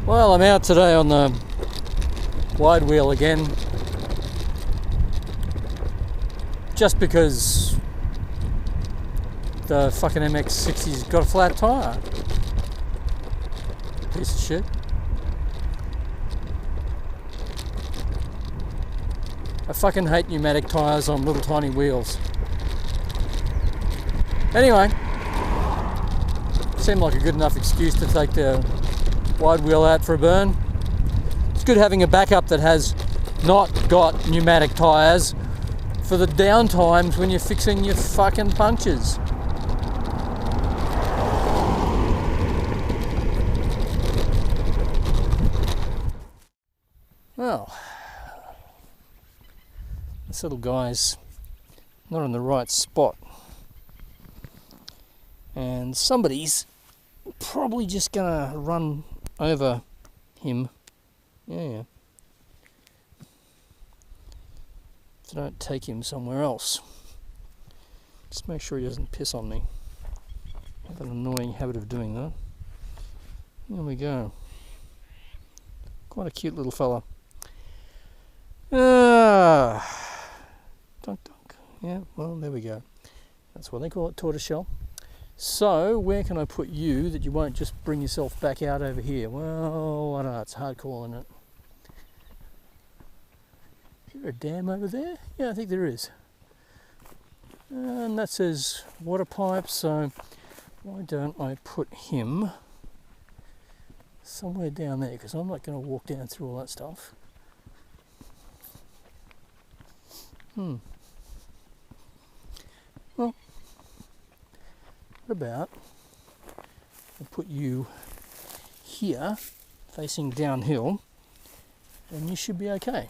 Well, I'm out today on the wide wheel again, just because the fucking MX60's got a flat tyre. Piece of shit. I fucking hate pneumatic tyres on little tiny wheels. Anyway, seemed like a good enough excuse to take the wide wheel out for a burn. It's good having a backup that has not got pneumatic tyres for the down times when you're fixing your fucking punctures. Well, this little guy's not in the right spot, and somebody's probably just gonna run over him. Yeah. If I don't take him somewhere else. Just make sure he doesn't piss on me. I have an annoying habit of doing that. There we go. Quite a cute little fella. Dunk dunk. Yeah, well, there we go. That's what they call it, tortoiseshell. So, where can I put you that you won't just bring yourself back out over here? Well, I don't know, it's hard calling it. Is there a dam over there? Yeah, I think there is. And that says water pipe, so why don't I put him somewhere down there, because I'm not going to walk down through all that stuff. Well, what about I put you here, facing downhill, and you should be okay.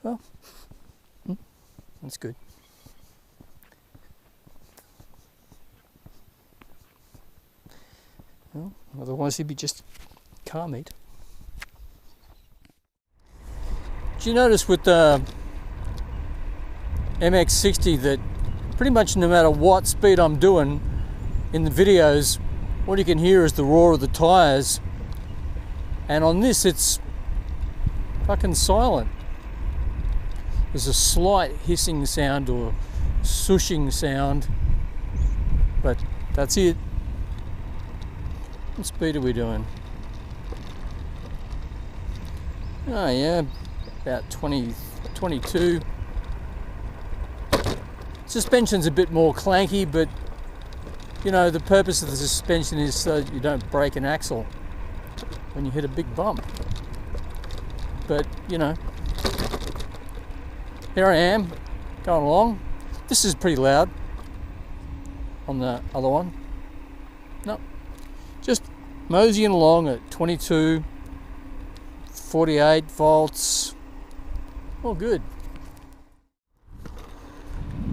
Well, that's good. Well, otherwise he'd be just car meat. Do you notice with the MX60 that pretty much no matter what speed I'm doing in the videos, all you can hear is the roar of the tyres, and on this it's fucking silent. There's a slight hissing sound or swooshing sound, but that's it. What speed are we doing? Oh yeah, about 22. Suspension's a bit more clanky, but you know, the purpose of the suspension is so that you don't break an axle when you hit a big bump. But you know, here I am, going along. This is pretty loud on the other one. No, just moseying along at 22, 48 volts. All good.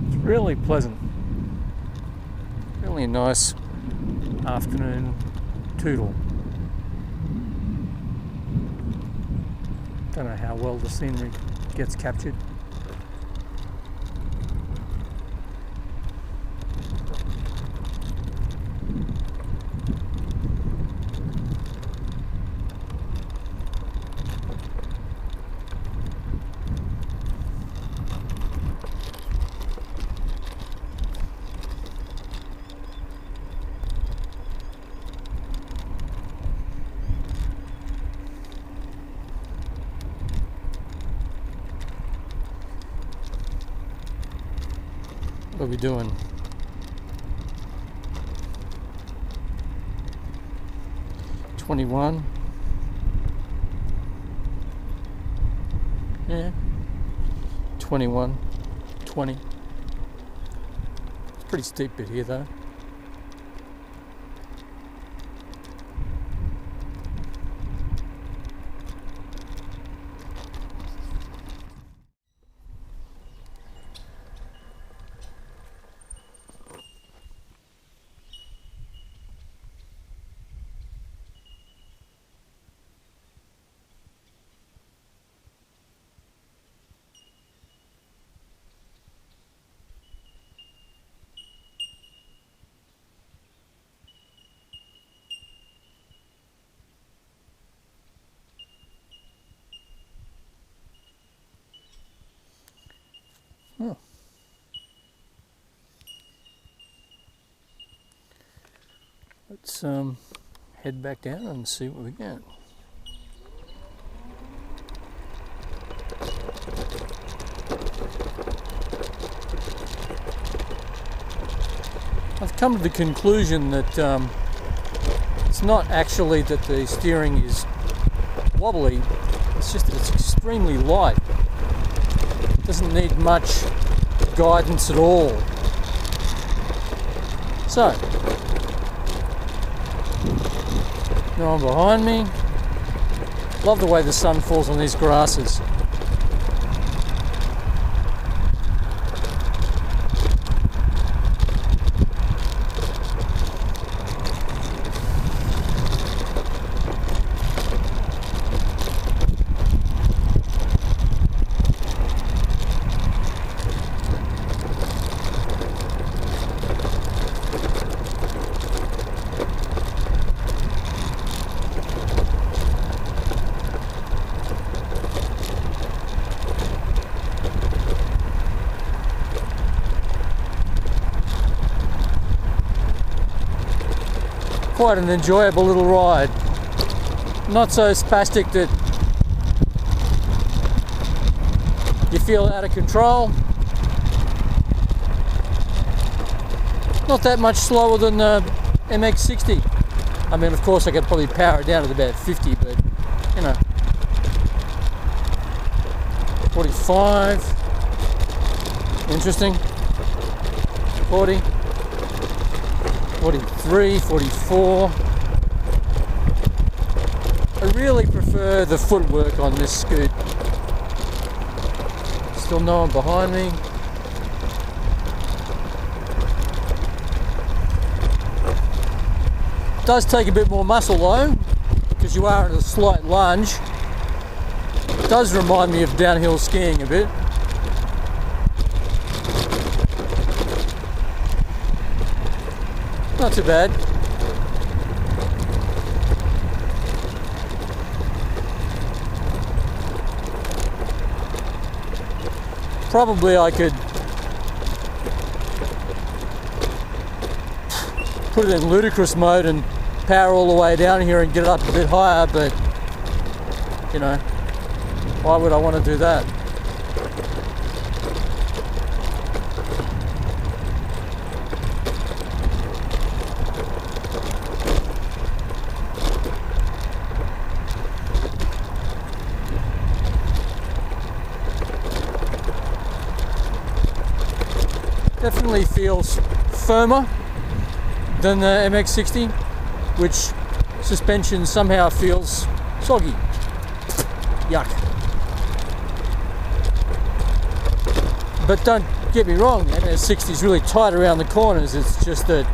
It's really pleasant. Really nice afternoon tootle. Don't know how well the scenery gets captured. What are we doing? $21. Yeah. 21. 20. It's a pretty steep bit here though. Let's head back down and see what we get. I've come to the conclusion that it's not actually that the steering is wobbly, it's just that it's extremely light. It doesn't need much guidance at all. So, no one behind me. Love the way the sun falls on these grasses. Quite an enjoyable little ride. Not so spastic that you feel out of control. Not that much slower than the MX60. I mean, of course I could probably power it down to about 50, but you know, 45, interesting, 40, 43, 44. I really prefer the footwork on this scoot. Still no one behind me. It does take a bit more muscle though, because you are at a slight lunge. It does remind me of downhill skiing a bit. Not too bad. Probably I could put it in ludicrous mode and power all the way down here and get it up a bit higher, but you know, why would I want to do that? Definitely feels firmer than the MX60, which suspension somehow feels soggy. Yuck. But don't get me wrong, the MX60 is really tight around the corners. It's just that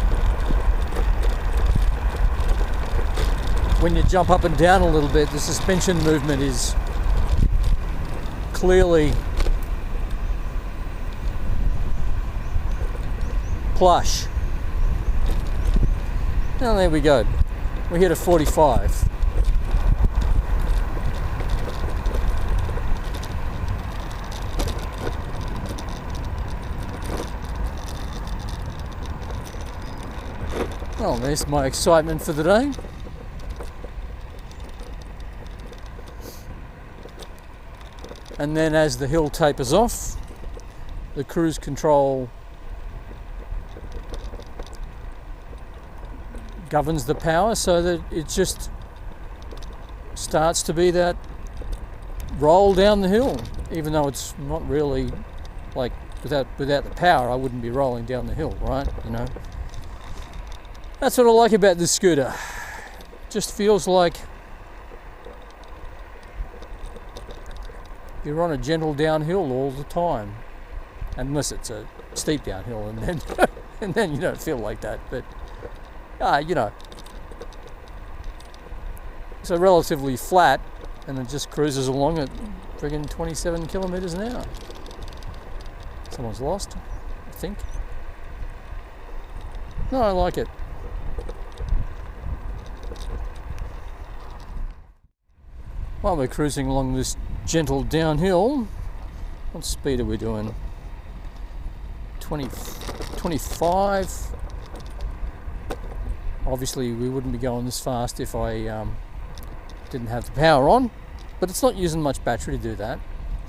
when you jump up and down a little bit, the suspension movement is clearly plush. Now there we go. We're here to 45. Well, there's my excitement for the day. And then as the hill tapers off, the cruise control governs the power so that it just starts to be that roll down the hill, even though it's not really like without the power I wouldn't be rolling down the hill, right? You know, that's what I like about this scooter. It just feels like you're on a gentle downhill all the time, unless it's a steep downhill, and then and then you don't feel like that, but you know, it's relatively flat and it just cruises along at friggin' 27 kilometers an hour. Someone's lost, I think. No, I like it. While we're cruising along this gentle downhill, what speed are we doing? 25. Obviously we wouldn't be going this fast if I didn't have the power on, but it's not using much battery to do that,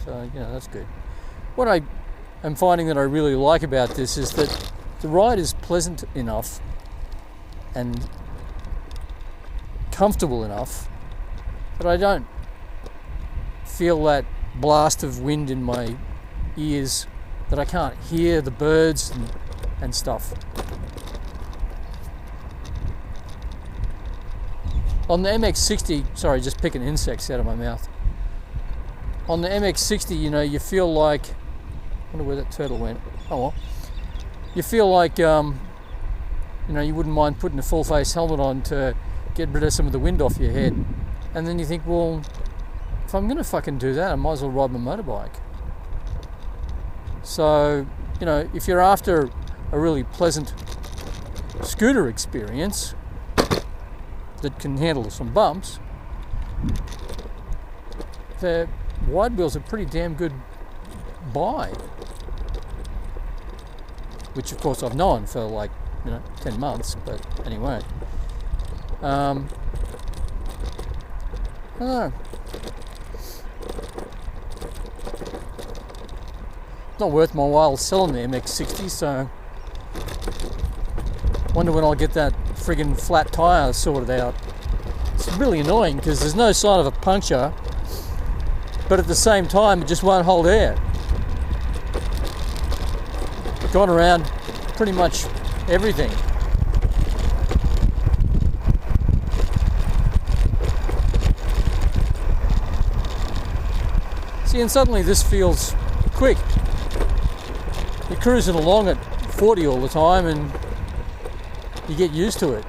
so that's good. What I am finding that I really like about this is that the ride is pleasant enough and comfortable enough that I don't feel that blast of wind in my ears, that I can't hear the birds and stuff. On the MX60, sorry, just picking insects out of my mouth. On the MX60, you feel like, I wonder where that turtle went. Oh well. You feel like, you wouldn't mind putting a full face helmet on to get rid of some of the wind off your head. And then you think, well, if I'm going to fucking do that, I might as well ride my motorbike. So, if you're after a really pleasant scooter experience that can handle some bumps, the wide wheels are pretty damn good buy. Which, of course, I've known for like, 10 months, but anyway. I don't know. It's not worth my while selling the MX60, so wonder when I'll get that friggin' flat tyre sorted out. It's really annoying because there's no sign of a puncture, but at the same time it just won't hold air. Gone around pretty much everything. See, and suddenly this feels quick. You're cruising along at 40 all the time and you get used to it.